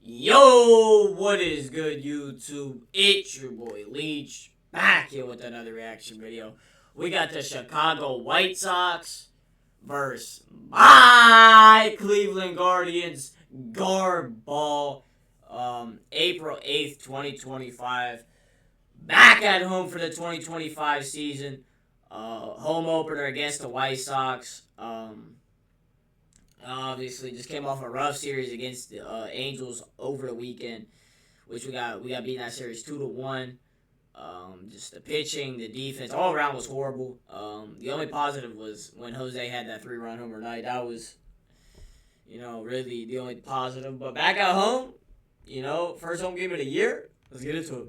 Yo, what is good, YouTube? It's your boy Leach, back here with another reaction video. We got the Chicago White Sox versus my Cleveland Guardians. Garball. April 8th, 2025. Back at home for the 2025 season. Home opener against the White Sox. Obviously, just came off a rough series against the Angels over the weekend, which we got beaten that series 2-1. Just the pitching, the defense, all around was horrible. The only positive was when Jose had that 3-run homer night. That was, really the only positive. But back at home, first home game of the year. Let's get into it.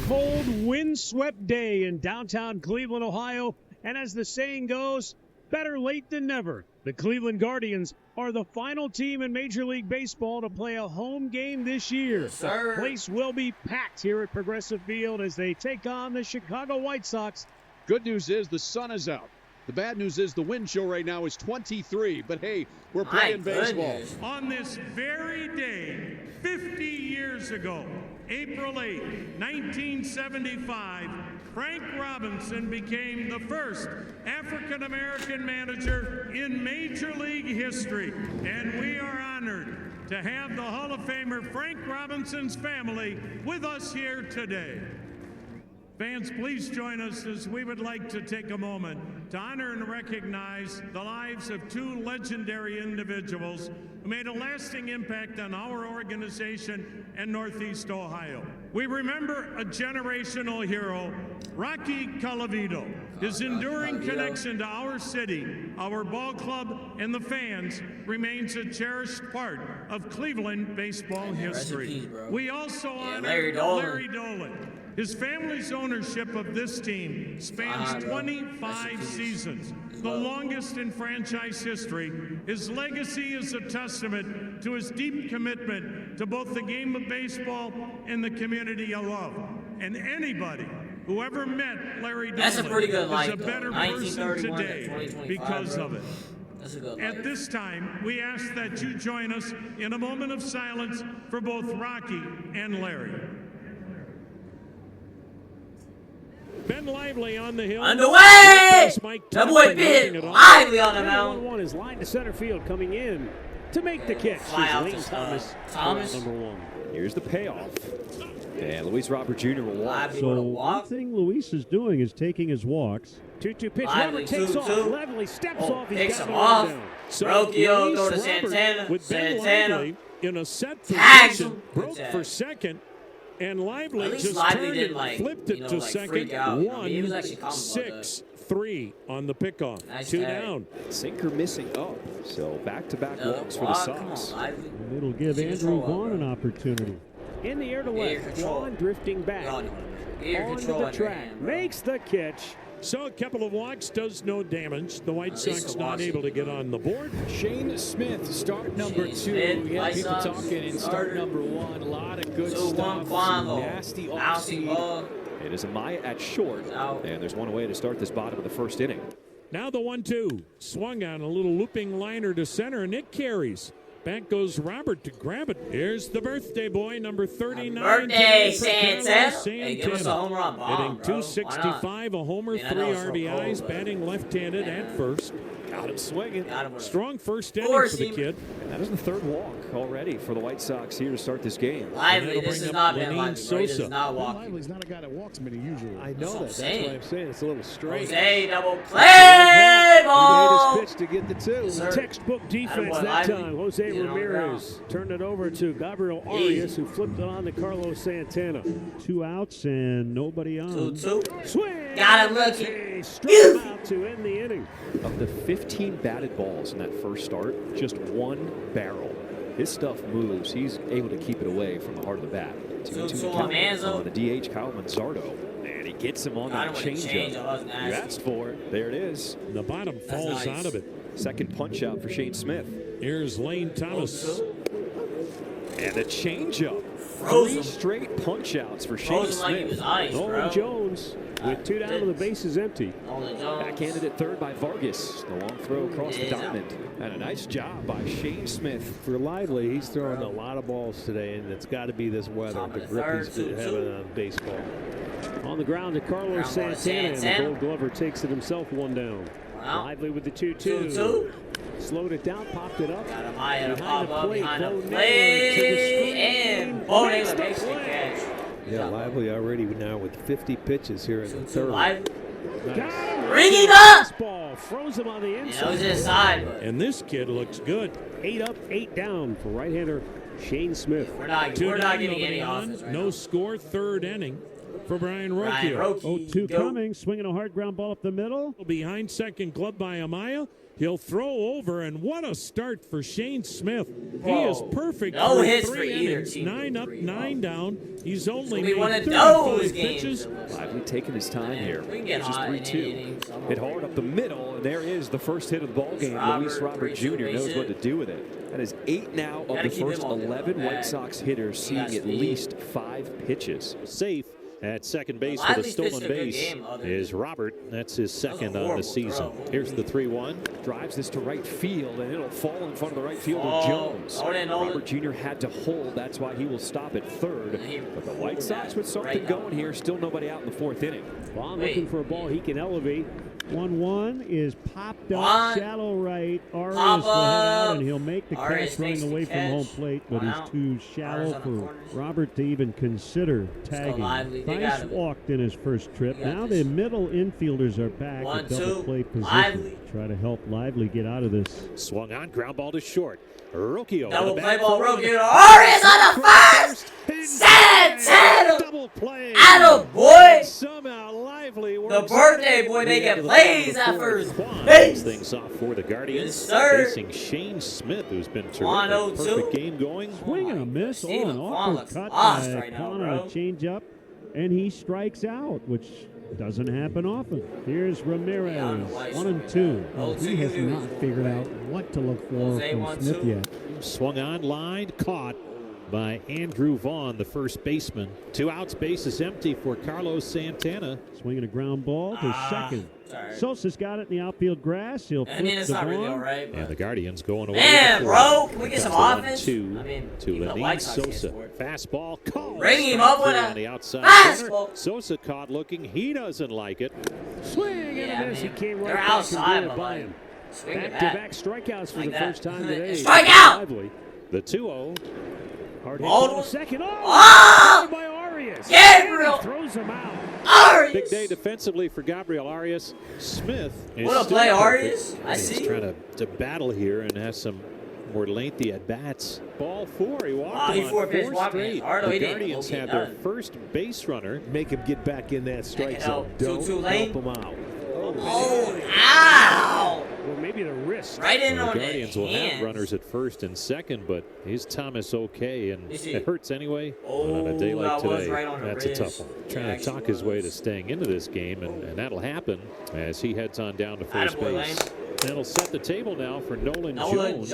Cold, wind-swept day in downtown Cleveland, Ohio, and as the saying goes, better late than never. The Cleveland Guardians are the final team in Major League Baseball to play a home game this year. Yes, sir. The place will be packed here at Progressive Field as they take on the Chicago White Sox. Good news is the sun is out. The bad news is the wind chill right now is 23, but hey, we're playing baseball. On this very day, 50 years ago, April 8, 1975, Frank Robinson became the first African-American manager in Major League history. And we are honored to have the Hall of Famer Frank Robinson's family with us here today. Fans, please join us as we would like to take a moment to honor and recognize the lives of two legendary individuals who made a lasting impact on our organization and Northeast Ohio. We remember a generational hero, Rocky Colavito. His enduring connection to our city, our ball club, and the fans remains a cherished part of Cleveland baseball history. We also honor Larry Dolan. His family's ownership of this team spans 25 seasons, the longest in franchise history. His legacy is a testament to his deep commitment to both the game of baseball and the community of love. And anybody who ever met Larry Dolan That's a pretty good life, is a better person today because of it. That's a good At this time, we ask that you join us in a moment of silence for both Rocky and Larry. Ben Lively on the hill. Underway! That boy Ben Lively on the mound. 1-1 is line to center field coming in to make the catch. Fly out Lane to Thomas. Number 1. Here's the payoff. And Luis Robert Jr. will walk. So one thing Luis is doing is taking his walks. 2-2 pitch. Lively, Robert takes 2-2. off. Lively steps off. He's Picks got him the off. rundown. So Brokio go to Luis Santana. Robert with Ben Santana Lively in a set tags position, him. broke for second, and Lively At least just Lively turned didn't, it, flipped it to second. freak out. He was actually calm about 1-6-3 on the pickoff. Nice 2 tag. down. Sinker missing up. So back-to-back Another walks for the walk. Come Sox. on, Lively. It'll give See Andrew control, Vaughn bro. an opportunity. In the air to Ear left. control. Vaughn drifting back. Y'all know it. Ear Onto control the on your track. hand, bro. Makes the catch. So a couple of walks does no damage. The White At least Sox the not walks able to is get good. on the board. Shane Smith, start number Shane 2. Smith, We had White people Sox, talking in start starter. number 1. A lot of good 2-1 stuff. Quanvo. Some nasty Bouncing off-speed. ball. It is Amaya at short. Out. And there's one away to start this bottom of the first inning. Now the 1-2. Swung on a little looping liner to center, and it carries. Back goes Robert to grab it. Here's the birthday boy, number 39. Birthday, today for Santana. Carlos Hey, give us a home run bomb, Hitting bro. 265, a homer, I 3 know it's real RBIs, cold, but- batting left-handed at first. Got him swinging. Got him with a Strong first inning Four for the seam. kid. And that is the third walk already for the White Sox here to start this game. Lively, that'll this bring is up not Ben Lenine Lively, bro. He Sosa. does not Ben walk. Lively's not a guy that walks many usually. I That's know what I'm that. That's saying. why I'm saying it's a little strange. Jose double He play made ball. his pitch to get the 2. Yes, sir. Textbook defense Attaboy, that Lively. time. Jose Get on the Ramirez turned it over to Gabriel Arias, who flipped it on to Carlos Santana. 2 outs and nobody on. 2-2. Swing! Got him lucky. Struck him out to end the inning. Of the 15 batted balls in that first start, just 1 barrel. His stuff moves. He's able to keep it away from the heart of the bat. 2-2 on Manzo. the DH, Kyle Manzardo. And he gets him on Got that him with a change. changeup. That was You nasty. asked for it. There it is. The bottom falls nice. out of it. Second punch out for Shane Smith. Here's Lane Thomas. And the changeup. Froze 3 him. straight punch-outs for Shane Froze him like he was Smith. ice, Nolan bro. Jones with 2 down and the bases empty. Nolan Jones. Backhanded at third by Vargas. The long throw across the Yeah. diamond. And a nice job by Shane Smith. For Lively, he's throwing a lot of balls today, and it's got to be this weather, Top the of the grip third, he's 2-2. having on baseball. On the ground to Carlos Ground ball to Santana, and the Santana. Gold Glover takes it himself, 1 down. Wow. Lively with the 2-2. 2-2. Slowed it down, popped it up. Got him high at a Behind pop the up, plate, behind the Bo Naylor to the plate, screen. and Bo Makes Naylor the makes the play. catch. Yeah, Lively already now with 50 pitches here in the 2-2 third. Lively. Got him. Ringing up. Ball froze him on the Yeah, it inside. was inside, but And this kid looks good. 8 up, 8 down for right-hander Shane Smith. we're not getting Nobody any on, offense right no now. score, third inning for Brian Ryan Rocchio. Roque, 0-2 go. coming, swinging a hard ground ball up the middle. Behind second glove by Amaya. He'll throw over, and what a start for Shane Smith. He Whoa. is perfect No for hits 3 for either innings. team. 9 up, 9 down. He's only We made one of 35 those games. pitches. Lively taking his time here. We can get Just hot in 3-2. any inning. Hit hard up the middle, and there is the first hit of the ball game. Luis Robert Jr. knows what to do with it. That is 8 now of Gotta the keep him first on the 11 back. White Sox hitters He got seeing at speed. least 5 pitches. Safe at second base with a Lively's pitched stolen a good base game other is than- Robert. That's his second on horrible the season. throw. Here's the 3-1. Drives this to right field, and it'll fall in front of the right fielder, Oh, Jones. Nolan. Robert Jr. had to hold. That's why he will stop at third. And he But the White Sox with something right down. going here. Still nobody out in the 4th inning. Bond Wait. looking for a ball he can elevate. 1-1 is popped up, Bond. shallow right. Arias Pop will head out, up. and he'll make the Arias catch running makes the away from catch. home plate, but One he's out. too Arias shallow on the for corners. Robert to even consider tagging. Lively, they Nice got him. walked in his first trip. They got Now this. the middle infielders are back One, at double two. play position. Lively. Try to help Lively get out of this. Swung on, ground ball to short. Rocchio. Double play ball, Roque. Arias on the first. Santana. Double play. Atta boy. Somehow Lively. The works birthday boy it making into the plays bottom at of the first fourth. Quan base. kicks things off for the Guardians. Yes, sir. Facing Shane Smith, who's been terrific. 1-0-2. Perfect game going. Swing and a miss. Oh, Steven an Quan awkward looks cut lost by right now, Quan on a bro. changeup, and he strikes out, which doesn't happen often. Here's Ramirez, Yeah, I don't know why he's 1-2. Oh, He has not figured out what to look for Jose from 1-2. Smith yet. Swung on, line, caught by Andrew Vaughn, the first baseman. 2 outs, base is empty for Carlos Santana. Swinging a ground ball to second. Sorry. Sosa's got it in the outfield grass. He'll I flip mean, it's the not really ball. all right, And but the Guardians going away. man, to bro, fourth. can we get some That's offense? 1-2 I mean, to even the Leach White Sox can't Sosa. score. Fastball called. Ring him up with on a the outside fastball. corner. Sosa caught looking. He doesn't like it. Swing Yeah, and a miss. man. He came right They're back outside, and blew it but by like, him. swing the bat. Back-to-back strikeouts for Like the that. first time today. Strike out! Lively. The 2-0. Hard hit Ball ball to- second. Oh! Ah! By Arias. Gabriel! Throws him out. Arias! Big day defensively for Gabriel Arias. Smith is What a still play, perfect. Arias. I He's see. trying to battle here and has some more lengthy at-bats. Ball 4. He walked Wow, he him on four-pitch 4 walked me. straight. Ardo, The he didn't Guardians get have their done. first base runner. Make him get back in that strike zone. out. Don't 2-2 lane. help him out. Oh, ow! Or maybe the wrist. Right in Well, on the the Guardians will have hands. runners at first and second, but is Thomas okay? And Is he? it hurts anyway. Oh, on a day like that was today, right on the that's a tough wrist. one. Yeah, Trying to actually talk his way to was. staying into this game, and that'll happen as he heads on down to first Attaboy, base. Lane. That'll set the table now for Nolan Jones.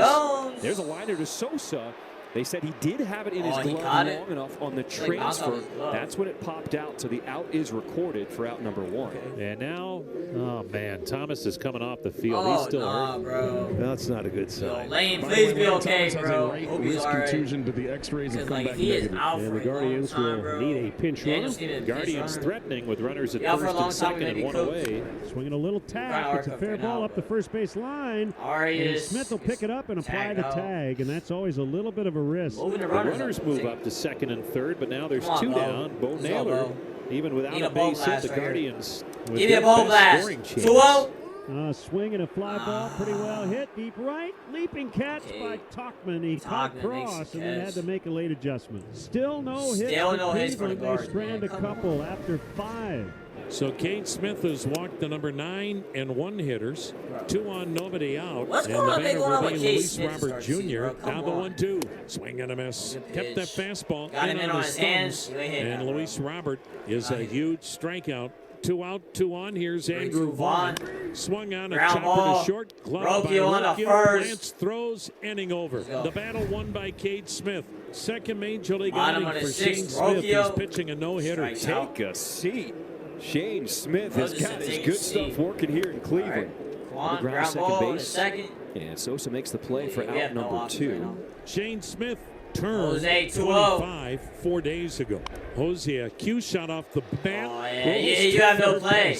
There's a liner to Sosa. They said he did have it in his Oh, he glove caught long it? enough on the Like, bounced off transfer. his glove. That's when it popped out, so the out is recorded for out number 1. And now, oh man, Thomas is coming off the field. He's Oh, still nah, hurt. bro. That's not a good Yo, sign. Lane, By the please way, be Lane okay, Thomas has bro. a right Hope he's wrist alright. contusion, but the X-rays have Because, come like, back he is negative. out And for the a long Guardians time, will bro. need a pinch Yeah, runner. just need a pinch Guardians runner. threatening with runners at Yeah, for a first long and time, second and maybe one coach. away. Swinging a little tap. It's a fair ball up the first base line. And Arias. Smith will pick it up and apply tagged the out. tag, and that's always a little bit of a risk. Moving the The runners runners up. move See? up to second and third, but now there's Come on, 2 Bo. down. Bo Let's go, Naylor, Bo. even without Need a a ball base hit, blast the right here. Guardians with Give me a their ball best blast. scoring chance. 2-0. Swing and a fly ball, pretty well hit, deep right, leaping catch Okay. by Talkman. He caught Talkman makes cross the and then catch. had to make a late adjustment. Still no hits Still for no hits for the Cleveland. They Guards, strand man. a Come couple after 5. So Kate Smith has walked the number 9 and 1 hitters, 2 on, nobody out. What's and going the on? They batter going will on be with Kate Luis Smith to Robert start the season, Jr. bro. Come Now the on. 1-2. Swing and a miss. Good Kept that pitch. fastball Got him in on his his hands. thumbs. You ain't hit And that, bro. Luis Robert is a Nice. huge strikeout 2 out, 2 on. Here's Andrew Vaughn. Swung on a Ground chopper ball. to short. Glove by Rocchio on the Rocchio. first. Lance throws, inning over. The battle won by Cade Smith. Second Major League Bottom outing of the for Shane sixth, Smith. He's Rocchio. pitching a no-hitter. Strikes out. Take a seat. Shane Smith has Just got to his take good a seat. stuff working here in Cleveland. Quan, Ground ground second ball to base. second. And Sosa makes the play for We out have no number options 2. right now. Shane Smith turned Jose, 2-0. 25 4 days ago. Jose, a cue shot off the bat. Oh, yeah, you have no play.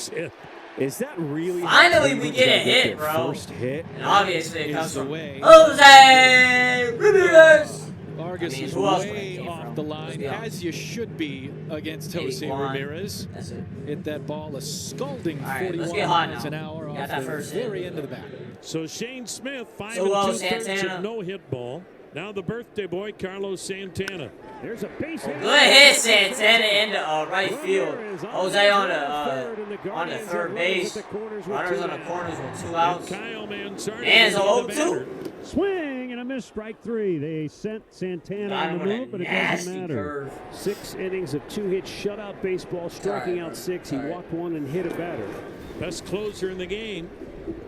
Is that really? Finally, we get a hit, bro. First hit. And obviously, it comes from way. Jose Ramirez. Vargas I mean, is who else would it way came off from? the Let's line, be honest. as you should be against Maybe Jose Quan. Ramirez. That's it. Hit that ball a scalding All right, 41 let's get hot miles now. an hour Got off that the first hit. very end of the bat. So Shane Smith, 5 So, 2/3 Santana. of no-hit ball. Now the birthday boy, Carlos Santana. There's a base hit. Good hit, Santana into right field. Jose on the third base. Runners on the corners with 2 And outs. Kyle Mansardi. Man's is the 0-2. batter. Swing and a miss, strike 3. They sent Santana Got on him the with move, a but it doesn't nasty matter. curve. 6 innings of 2-hit shutout baseball, striking All right, out 6. He all right. walked 1 and hit a batter. Best closer in the game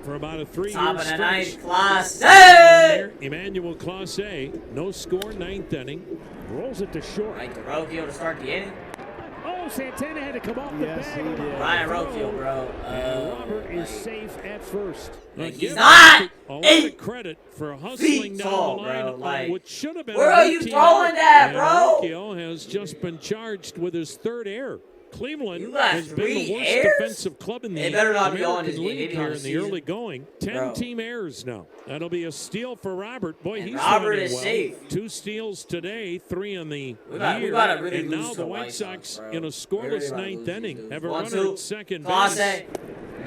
for about a 3-year Top of the stretch. ninth, Clase. Emmanuel Clase, no score, 9th inning. Rolls it to short. Right to Rocchio to start the inning. Oh, Santana had to come off the Yes, bag. he on the did. Ryan throw. Rocchio, bro. And Robert is safe at first. Like, Give he's not a lot 8 of credit for hustling feet down tall, the line bro. on Like, what should have been where a are you 18 throwing out, that, and bro? Rocchio has just been charged with his 3rd error. Cleveland You got has been the 3 worst errors? defensive club in the They better not be on American this game. League Maybe on here the in the season. early going. 10 Bro. team errors now. That'll be a steal for Robert. Boy, And he's Robert running is well. safe. 2 steals today, 3 in the We gotta year. really and lose now to the White White Sox, Sox bro. in a We scoreless really gotta 9th lose these inning dudes. have a 1, runner 2. at second Clase. base.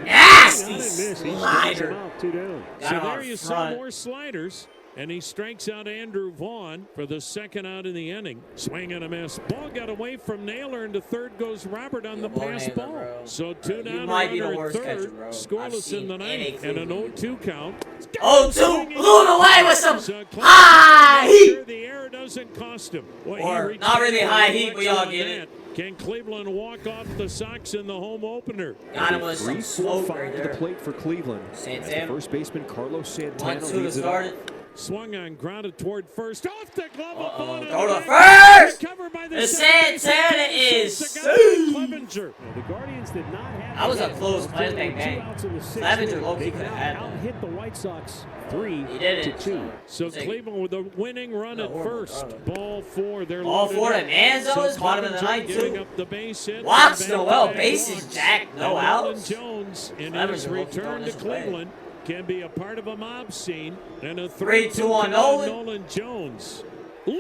Nasty Not a miss. He strikes him slider. out, 2 down. Got So him there out you saw front. more sliders, and he strikes out Andrew Vaughn for the 2nd out in the inning. Swing and a miss. Ball got away from Naylor, and to third goes Robert on the Boy pass Naylor, ball. bro. So 2 You down, might be the runner at worst third, catcher, bro. I've scoreless seen in the in ninth, a and an Cleveland 0-2 count. 0-2. Blew him away with some So Cleveland high makes heat. sure the error doesn't cost him. Boy, Or he not really retired high with heat, but y'all excellent get it. bat. Can Cleveland walk off the Sox in the home opener? Got him with some 3-4-5 smoke right to the there. plate for Cleveland. As the Santana. first baseman Carlos Santana 1-2 to leads it start off. it. Swung on, grounded toward first. Off the glove of Vaughn. Throw to first. Recovered by The second Santana baseman. is Sosa got safe. Clevenger. The Guardians did not have. That was a the close hit. play, After bang, two bang. outs in the sixth Clevenger inning, low-key they coulda now had that. out-hit the White Sox 3 He did to it. 2. So We'll take it. Cleveland with a winning run at horrible first. throw. Ball 4. They're Ball loaded 4 up. to Manzo is So bottom of the Clevenger ninth, giving too. up the base hit. Watch and Noel, back-to-back bases walks. jacked, no And outs. Nolan Jones in Clevenger his low-key return throwing to this away. Cleveland can be a part of a mob scene. And a 3-2 on count Nolan. Jones. Low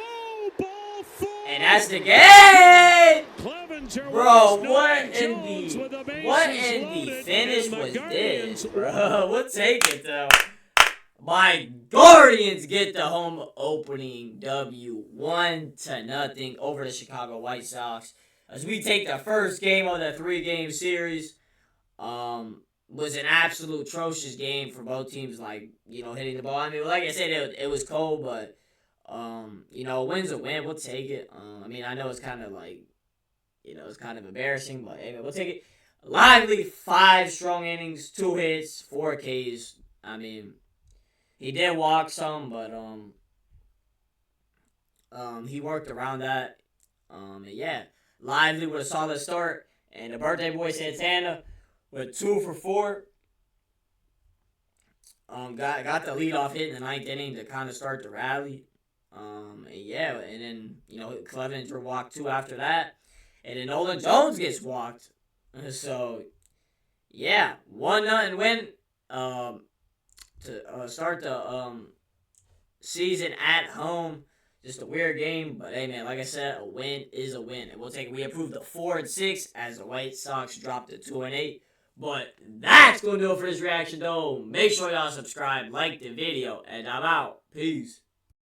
ball 4. And that's the game. Clevenger Bro, wins. what Nolan in Jones with the bases what in the loaded, finish and the was Guardians this, bro? We'll take it though. My Guardians get the home opening W 1-0 over the Chicago White Sox as we take the first game of the 3-game series. Was an absolute atrocious game for both teams. Like, you know, hitting the ball. I mean, like I said, it was cold, but you know, a win's a win. We'll take it. I mean, I know it's kind of like, you know, it's kind of embarrassing, but hey, we'll take it. Lively 5 strong innings, 2 hits, 4 Ks. I mean, he did walk some, but he worked around that. And yeah, Lively with a solid start, and the birthday boy Santana with 2 for 4. Got the leadoff hit in the 9th inning to kind of start the rally. And yeah, and then, you know, Clevenger walked 2 after that. And then Nolan Jones gets walked. So, yeah, 1-0 win to start the season at home. Just a weird game, but hey, man, like I said, a win is a win. And we'll take it. We approved the 4-6 as the White Sox dropped to 2-8. But that's going to do it for this reaction, though. Make sure y'all subscribe, like the video, and I'm out. Peace.